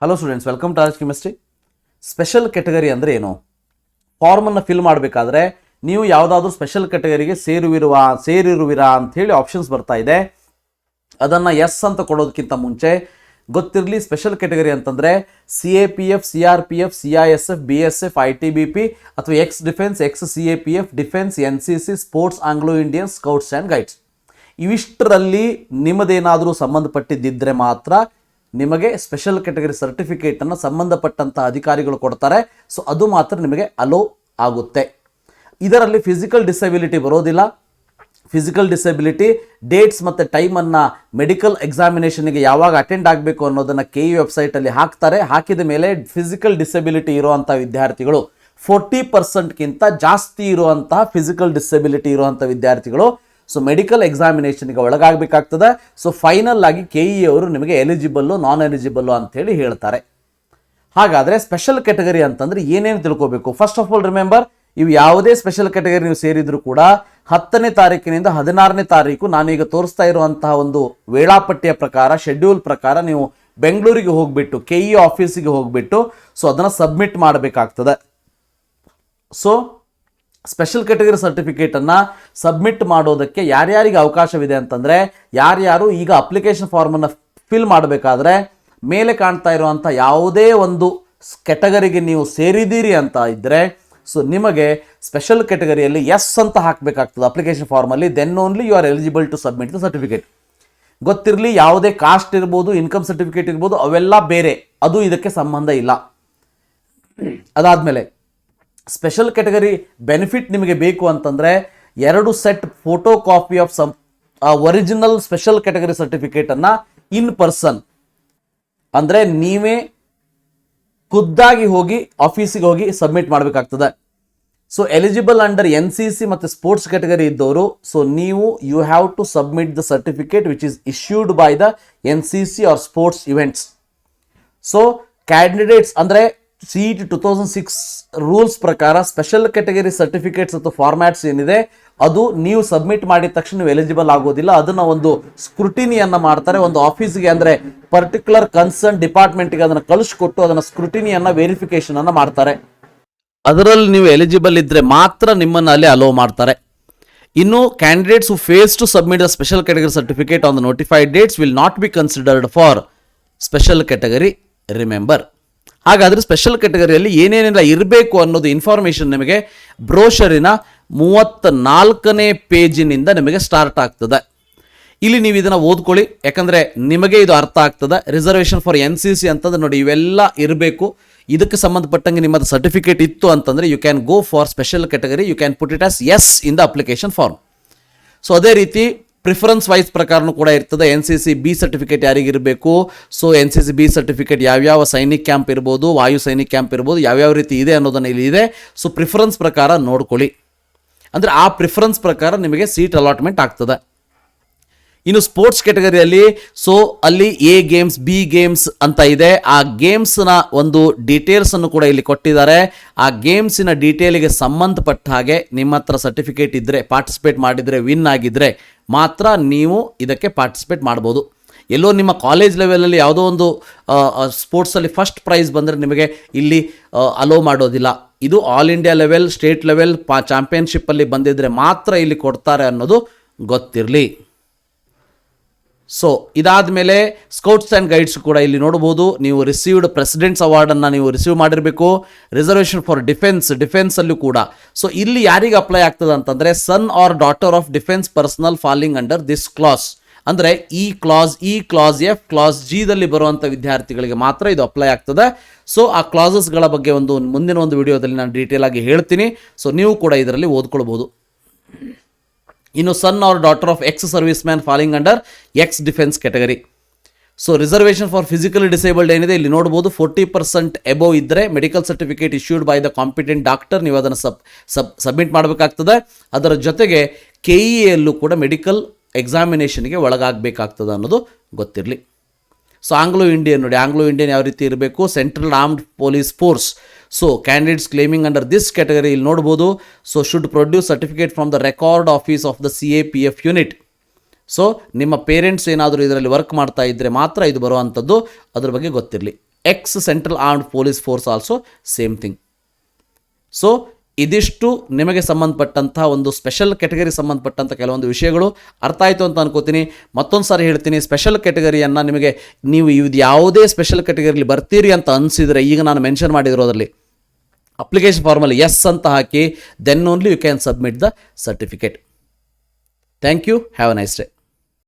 Hello students, welcome to RHchemistry. Special category ಅಂದರೆ ಏನು? ಫಾರ್ಮನ್ನು fill ಮಾಡಬೇಕಾದ್ರೆ ನೀವು ಯಾವುದಾದ್ರೂ ಸ್ಪೆಷಲ್ ಕ್ಯಾಟಗರಿಗೆ ಸೇರಿರುವಿರಾ ಅಂಥೇಳಿ ಆಪ್ಷನ್ಸ್ ಬರ್ತಾ ಇದೆ. ಅದನ್ನು ಎಸ್ ಅಂತ ಕೊಡೋದಕ್ಕಿಂತ ಮುಂಚೆ ಗೊತ್ತಿರಲಿ, ಸ್ಪೆಷಲ್ ಕ್ಯಾಟಗರಿ ಅಂತಂದರೆ CAPF, CRPF, CISF, BSF, ITBP ಅಥವಾ ex defence, ex CAPF, defence, NCC, sports, Anglo Indian, scouts and guides. ಇವಿಷ್ಟರಲ್ಲಿ ನಿಮ್ಮದೇನಾದರೂ ಸಂಬಂಧಪಟ್ಟಿದ್ದರೆ ಮಾತ್ರ ನಿಮಗೆ ಸ್ಪೆಷಲ್ ಕ್ಯಾಟಗರಿ ಸರ್ಟಿಫಿಕೇಟನ್ನು ಸಂಬಂಧಪಟ್ಟಂಥ ಅಧಿಕಾರಿಗಳು ಕೊಡ್ತಾರೆ. ಸೊ ಅದು ಮಾತ್ರ ನಿಮಗೆ ಅಲೋ ಆಗುತ್ತೆ. ಇದರಲ್ಲಿ ಫಿಸಿಕಲ್ ಡಿಸಬಿಲಿಟಿ ಬರೋದಿಲ್ಲ. ಫಿಸಿಕಲ್ ಡಿಸಬಿಲಿಟಿ ಡೇಟ್ಸ್ ಮತ್ತು ಟೈಮನ್ನು ಮೆಡಿಕಲ್ ಎಕ್ಸಾಮಿನೇಷನ್ಗೆ ಯಾವಾಗ ಅಟೆಂಡ್ ಆಗಬೇಕು ಅನ್ನೋದನ್ನು KU ವೆಬ್ಸೈಟಲ್ಲಿ ಹಾಕ್ತಾರೆ. ಹಾಕಿದ ಮೇಲೆ ಫಿಸಿಕಲ್ ಡಿಸಬಿಲಿಟಿ ಇರುವಂಥ ವಿದ್ಯಾರ್ಥಿಗಳು 40%ಗಿಂತ ಜಾಸ್ತಿ ಇರುವಂತಹ ಫಿಸಿಕಲ್ ಡಿಸಬಿಲಿಟಿ ಇರುವಂಥ ವಿದ್ಯಾರ್ಥಿಗಳು ಸೊ ಮೆಡಿಕಲ್ ಎಕ್ಸಾಮಿನೇಷನ್ಗೆ ಒಳಗಾಗಬೇಕಾಗ್ತದೆ. ಸೊ ಫೈನಲ್ ಆಗಿ KE ಅವರು ನಿಮಗೆ ಎಲಿಜಿಬಲ್ಲು, ನಾನ್ ಎಲಿಜಿಬಲ್ಲು ಅಂಥೇಳಿ ಹೇಳ್ತಾರೆ. ಹಾಗಾದರೆ ಸ್ಪೆಷಲ್ ಕ್ಯಾಟಗರಿ ಅಂತಂದರೆ ಏನೇನು ತಿಳ್ಕೋಬೇಕು? ಫಸ್ಟ್ ಆಫ್ ಆಲ್ ರಿಮೆಂಬರ್, ಇವು ಯಾವುದೇ ಸ್ಪೆಷಲ್ ಕ್ಯಾಟಗರಿ ನೀವು ಸೇರಿದ್ರು ಕೂಡ 10ನೇ ತಾರೀಕಿನಿಂದ 16ನೇ ತಾರೀಕು ನಾನೀಗ ತೋರಿಸ್ತಾ ಇರುವಂತಹ ಒಂದು ವೇಳಾಪಟ್ಟಿಯ ಪ್ರಕಾರ, ಶೆಡ್ಯೂಲ್ ಪ್ರಕಾರ ನೀವು ಬೆಂಗಳೂರಿಗೆ ಹೋಗಿಬಿಟ್ಟು KE ಆಫೀಸಿಗೆ ಹೋಗಿಬಿಟ್ಟು ಸೊ ಅದನ್ನು ಸಬ್ಮಿಟ್ ಮಾಡಬೇಕಾಗ್ತದೆ. ಸೊ ಸ್ಪೆಷಲ್ ಕ್ಯಾಟಗರಿ ಸರ್ಟಿಫಿಕೇಟನ್ನು ಸಬ್ಮಿಟ್ ಮಾಡೋದಕ್ಕೆ ಯಾರ್ಯಾರಿಗೆ ಅವಕಾಶವಿದೆ ಅಂತಂದರೆ, ಯಾರ್ಯಾರು ಈಗ ಅಪ್ಲಿಕೇಶನ್ ಫಾರ್ಮನ್ನು ಫಿಲ್ ಮಾಡಬೇಕಾದ್ರೆ ಮೇಲೆ ಕಾಣ್ತಾ ಇರುವಂಥ ಯಾವುದೇ ಒಂದು ಕ್ಯಾಟಗರಿಗೆ ನೀವು ಸೇರಿದ್ದೀರಿ ಅಂತ ಇದ್ದರೆ ಸೊ ನಿಮಗೆ ಸ್ಪೆಷಲ್ ಕ್ಯಾಟಗರಿಯಲ್ಲಿ ಎಸ್ ಅಂತ ಹಾಕಬೇಕಾಗ್ತದೆ ಅಪ್ಲಿಕೇಶನ್ ಫಾರ್ಮಲ್ಲಿ. Then only you are eligible to submit the certificate. ಗೊತ್ತಿರಲಿ, ಯಾವುದೇ ಕಾಸ್ಟ್ ಇರ್ಬೋದು, ಇನ್ಕಮ್ ಸರ್ಟಿಫಿಕೇಟ್ ಇರ್ಬೋದು, ಅವೆಲ್ಲ ಬೇರೆ, ಅದು ಇದಕ್ಕೆ ಸಂಬಂಧ ಇಲ್ಲ. ಅದಾದಮೇಲೆ ಸ್ಪೆಷಲ್ ಕ್ಯಾಟಗರಿ ಬೆನಿಫಿಟ್ ನಿಮಗೆ ಬೇಕು ಅಂತಂದರೆ 2 set photo copy of original special category ಸರ್ಟಿಫಿಕೇಟನ್ನು ಇನ್ ಪರ್ಸನ್ ಅಂದರೆ ನೀವೇ ಖುದ್ದಾಗಿ ಹೋಗಿ ಆಫೀಸಿಗೆ ಹೋಗಿ ಸಬ್ಮಿಟ್ ಮಾಡಬೇಕಾಗ್ತದೆ. ಸೊ ಎಲಿಜಿಬಲ್ ಅಂಡರ್ NCC ಮತ್ತು ಸ್ಪೋರ್ಟ್ಸ್ ಕ್ಯಾಟಗರಿ ಇದ್ದವರು ಸೊ ನೀವು you have to submit the certificate which is issued by the NCC or sports events. So candidates ಅಂದರೆ CET 2006 ರೂಲ್ಸ್ ಪ್ರಕಾರ ಸ್ಪೆಷಲ್ ಕ್ಯಾಟಗರಿ ಸರ್ಟಿಫಿಕೇಟ್ಸ್ ಅಥವಾ ಫಾರ್ಮ್ಯಾಟ್ಸ್ ಏನಿದೆ ಅದು ನೀವು ಸಬ್ಮಿಟ್ ಮಾಡಿದ ತಕ್ಷಣ ನೀವು ಎಲಿಜಿಬಲ್ ಆಗೋದಿಲ್ಲ. ಅದನ್ನು ಒಂದು ಸ್ಕ್ರೂಟಿನಿಯನ್ನು ಮಾಡ್ತಾರೆ. ಒಂದು ಆಫೀಸ್ಗೆ ಅಂದರೆ ಪರ್ಟಿಕ್ಯುಲರ್ ಕನ್ಸರ್ನ್ ಡಿಪಾರ್ಟ್ಮೆಂಟ್ಗೆ ಅದನ್ನು ಕಳಿಸ್ಕೊಟ್ಟು ಅದನ್ನು ಸ್ಕ್ರೂಟಿನಿಯನ್ನು ವೆರಿಫಿಕೇಶನನ್ನು ಮಾಡ್ತಾರೆ. ಅದರಲ್ಲಿ ನೀವು ಎಲಿಜಿಬಲ್ ಇದ್ದರೆ ಮಾತ್ರ ನಿಮ್ಮನ್ನು ಅಲ್ಲಿ ಅಲೋ ಮಾಡ್ತಾರೆ. ಇನ್ನು candidates who fails to submit the special category certificate on the notified dates will not be considered for special category. Remember, ಹಾಗಾದರೆ ಸ್ಪೆಷಲ್ ಕ್ಯಾಟಗರಿಯಲ್ಲಿ ಏನೇನೆಲ್ಲ ಇರಬೇಕು ಅನ್ನೋದು ಇನ್ಫಾರ್ಮೇಷನ್ ನಿಮಗೆ ಬ್ರೋಷರಿನ 34ನೇ ಪೇಜಿನಿಂದ ನಿಮಗೆ ಸ್ಟಾರ್ಟ್ ಆಗ್ತದೆ. ಇಲ್ಲಿ ನೀವು ಇದನ್ನು ಓದ್ಕೊಳ್ಳಿ, ಯಾಕಂದರೆ ನಿಮಗೆ ಇದು ಅರ್ಥ ಆಗ್ತದೆ. ರಿಸರ್ವೇಷನ್ ಫಾರ್ NCC ಅಂತಂದ್ರೆ ನೋಡಿ, ಇವೆಲ್ಲ ಇರಬೇಕು. ಇದಕ್ಕೆ ಸಂಬಂಧಪಟ್ಟಂಗೆ ನಿಮ್ಮದು ಸರ್ಟಿಫಿಕೇಟ್ ಇತ್ತು ಅಂತಂದರೆ you can go for special category, you can put it as yes in the application form. So ಅದೇ ರೀತಿ ಪ್ರಿಫರೆನ್ಸ್ ವೈಸ್ ಪ್ರಕಾರನೂ ಕೂಡ ಇರ್ತದೆ. NCC B ಸರ್ಟಿಫಿಕೇಟ್ ಯಾರಿಗಿರಬೇಕು? ಸೊ NCC B ಸರ್ಟಿಫಿಕೇಟ್ ಯಾವ್ಯಾವ ಸೈನಿಕ್ ಕ್ಯಾಂಪ್ ಇರ್ಬೋದು, ವಾಯು ಸೈನಿಕ್ ಕ್ಯಾಂಪ್ ಇರ್ಬೋದು, ಯಾವ್ಯಾವ ರೀತಿ ಇದೆ ಅನ್ನೋದನ್ನು ಇಲ್ಲಿ ಇದೆ. ಸೊ ಪ್ರಿಫರೆನ್ಸ್ ಪ್ರಕಾರ ನೋಡ್ಕೊಳ್ಳಿ, ಅಂದರೆ ಆ ಪ್ರಿಫರೆನ್ಸ್ ಪ್ರಕಾರ ನಿಮಗೆ ಸೀಟ್ ಅಲಾಟ್ಮೆಂಟ್ ಆಗ್ತದೆ. ಇನ್ನು ಸ್ಪೋರ್ಟ್ಸ್ ಕ್ಯಾಟಗರಿಯಲ್ಲಿ ಸೊ ಅಲ್ಲಿ A ಗೇಮ್ಸ್, B ಗೇಮ್ಸ್ ಅಂತ ಇದೆ. ಆ ಗೇಮ್ಸ್ನ ಒಂದು ಡೀಟೇಲ್ಸನ್ನು ಕೂಡ ಇಲ್ಲಿ ಕೊಟ್ಟಿದ್ದಾರೆ. ಆ ಗೇಮ್ಸಿನ ಡೀಟೇಲಿಗೆ ಸಂಬಂಧಪಟ್ಟ ಹಾಗೆ ನಿಮ್ಮ ಹತ್ರ ಸರ್ಟಿಫಿಕೇಟ್ ಇದ್ದರೆ, ಪಾರ್ಟಿಸಿಪೇಟ್ ಮಾಡಿದರೆ, ವಿನ್ ಆಗಿದ್ದರೆ ಮಾತ್ರ ನೀವು ಇದಕ್ಕೆ ಪಾರ್ಟಿಸಿಪೇಟ್ ಮಾಡ್ಬೋದು. ಎಲ್ಲೋ ನಿಮ್ಮ ಕಾಲೇಜ್ ಲೆವೆಲಲ್ಲಿ ಯಾವುದೋ ಒಂದು ಸ್ಪೋರ್ಟ್ಸಲ್ಲಿ ಫಸ್ಟ್ ಪ್ರೈಸ್ ಬಂದರೆ ನಿಮಗೆ ಇಲ್ಲಿ ಅಲೋ ಮಾಡೋದಿಲ್ಲ. ಇದು all India level, state level, ಚಾಂಪಿಯನ್ಶಿಪ್ಪಲ್ಲಿ ಬಂದಿದ್ದರೆ ಮಾತ್ರ ಇಲ್ಲಿ ಕೊಡ್ತಾರೆ ಅನ್ನೋದು ಗೊತ್ತಿರಲಿ. ಸೊ ಇದಾದ ಮೇಲೆ ಸ್ಕೌಟ್ಸ್ ಆ್ಯಂಡ್ ಗೈಡ್ಸ್ ಕೂಡ ಇಲ್ಲಿ ನೋಡ್ಬೋದು. ನೀವು ರಿಸೀವ್ಡ್ ಪ್ರೆಸಿಡೆಂಟ್ಸ್ ಅವಾರ್ಡನ್ನು ನೀವು ರಿಸೀವ್ ಮಾಡಿರಬೇಕು. ರಿಸರ್ವೇಷನ್ ಫಾರ್ ಡಿಫೆನ್ಸಲ್ಲೂ ಕೂಡ ಸೊ ಇಲ್ಲಿ ಯಾರಿಗೆ ಅಪ್ಲೈ ಆಗ್ತದೆ ಅಂತಂದರೆ son or daughter of defence personnel falling under this clause, ಅಂದರೆ ಈ ಕ್ಲಾಸ್ F, ಕ್ಲಾಸ್ Gದಲ್ಲಿ ಬರುವಂಥ ವಿದ್ಯಾರ್ಥಿಗಳಿಗೆ ಮಾತ್ರ ಇದು ಅಪ್ಲೈ ಆಗ್ತದೆ. ಸೊ ಆ ಕ್ಲಾಸಸ್ಗಳ ಬಗ್ಗೆ ಮುಂದಿನ ಒಂದು ವಿಡಿಯೋದಲ್ಲಿ ನಾನು ಡೀಟೇಲ್ ಆಗಿ ಹೇಳ್ತೀನಿ. ಸೊ ನೀವು ಕೂಡ ಇದರಲ್ಲಿ ಓದ್ಕೊಳ್ಬೋದು. ಇನ್ನು son or daughter of ex serviceman falling under ex defence category. So reservation for physically disabled ಏನಿದೆ ಇಲ್ಲಿ ನೋಡ್ಬೋದು. 40% ಎಬೋವ್ ಇದ್ದರೆ medical certificate issued by the competent doctor, ನೀವು ಅದನ್ನು ಸಬ್ಮಿಟ್ ಮಾಡಬೇಕಾಗ್ತದೆ. ಅದರ ಜೊತೆಗೆ KEಯಲ್ಲೂ ಕೂಡ ಮೆಡಿಕಲ್ ಎಕ್ಸಾಮಿನೇಷನ್ಗೆ ಒಳಗಾಗಬೇಕಾಗ್ತದೆ ಅನ್ನೋದು ಗೊತ್ತಿರಲಿ. ಸೊ ಆಂಗ್ಲೋ ಇಂಡಿಯನ್ ನೋಡಿ, ಆಂಗ್ಲೋ ಇಂಡಿಯನ್ ಯಾವ ರೀತಿ ಇರಬೇಕು? Central armed police force. So candidates claiming under this category ಇಲ್ಲಿ ನೋಡ್ಬೋದು. So should produce certificate from the record office of the CAPF unit. So ನಿಮ್ಮ ಪೇರೆಂಟ್ಸ್ ಏನಾದರೂ ಇದರಲ್ಲಿ ವರ್ಕ್ ಮಾಡ್ತಾ ಇದ್ದರೆ ಮಾತ್ರ ಇದು ಬರುವಂಥದ್ದು, ಅದ್ರ ಬಗ್ಗೆ ಗೊತ್ತಿರಲಿ. X central armed police force also same thing. So ಇದಿಷ್ಟು ನಿಮಗೆ ಸಂಬಂಧಪಟ್ಟಂಥ ಒಂದು ಸ್ಪೆಷಲ್ ಕೆಟಗರಿ ಸಂಬಂಧಪಟ್ಟಂಥ ಕೆಲವೊಂದು ವಿಷಯಗಳು ಅರ್ಥ ಆಯಿತು ಅಂತ ಅನ್ಕೋತೀನಿ. ಮತ್ತೊಂದು ಸಾರಿ ಹೇಳ್ತೀನಿ, ಸ್ಪೆಷಲ್ ಕೆಟಗರಿಯನ್ನು ನಿಮಗೆ ನೀವು ಇದು ಯಾವುದೇ ಸ್ಪೆಷಲ್ ಕೆಟಗರಿಲಿ ಬರ್ತೀರಿ ಅಂತ ಅನಿಸಿದರೆ, ಈಗ ನಾನು ಮೆನ್ಷನ್ ಮಾಡಿರೋದ್ರಲ್ಲಿ ಅಪ್ಲಿಕೇಶನ್ ಫಾರ್ಮಲ್ಲಿ ಎಸ್ ಅಂತ ಹಾಕಿ, then only you can submit the certificate. Thank you. Have a nice day.